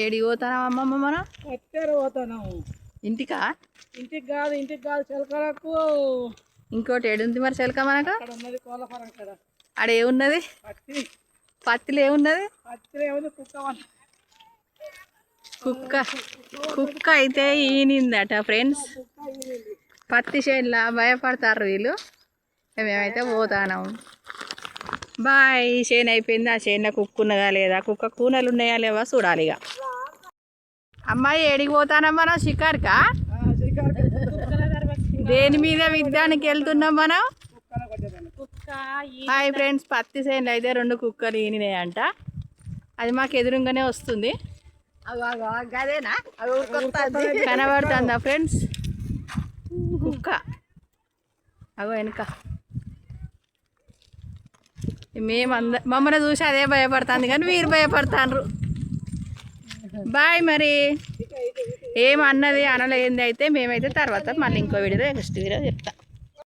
ఏడికి పోతానాం అమ్మమ్మ మనం? కత్తెర పోతాను. ఇంటికా? ఇంటికి కాదు చిలకలకు. ఇంకోటి ఏడుంది మరి చిలక మనకు? అక్కడ ఉన్నది కోళ్ళ ఫారం కదా. ఆడ ఏమున్నది? పత్తి. పత్తిలో ఏమున్నది? పత్తిలో ఏముంది? కుక్క అయితే ఈనిందట ఫ్రెండ్స్. పత్తి చేనులా భయపడతారు వీళ్ళు. మేమైతే పోతాను. బాయ్. చేను అయిపోయింది. ఆ చేనులో కుక్క ఉన్నదా లేదా, కుక్క కూనలు ఉన్నాయా లేవా చూడాలి ఇక. అమ్మాయి ఏడికి పోతానమ్మా మనం? షికార్కా? దేని మీద విద్యానికి వెళ్తున్నాం మనం? హాయ్ ఫ్రెండ్స్, పత్తి చేనులు అయితే 2 కుక్కలు ఈనినాయంట. అది మాకు ఎదురుగానే వస్తుంది. కనబడుతుందా ఫ్రెండ్స్? కుక్క అగో వెనుక. మమ్మల్ని చూసి అదే భయపడుతుంది కానీ మీరు భయపడతాండ్రు. బాయ్. మరి ఏమన్నది అనలేంది అయితే మేమైతే తర్వాత మళ్ళీ ఇంకో వీడియో నెక్స్ట్ వీడియో చెప్తా.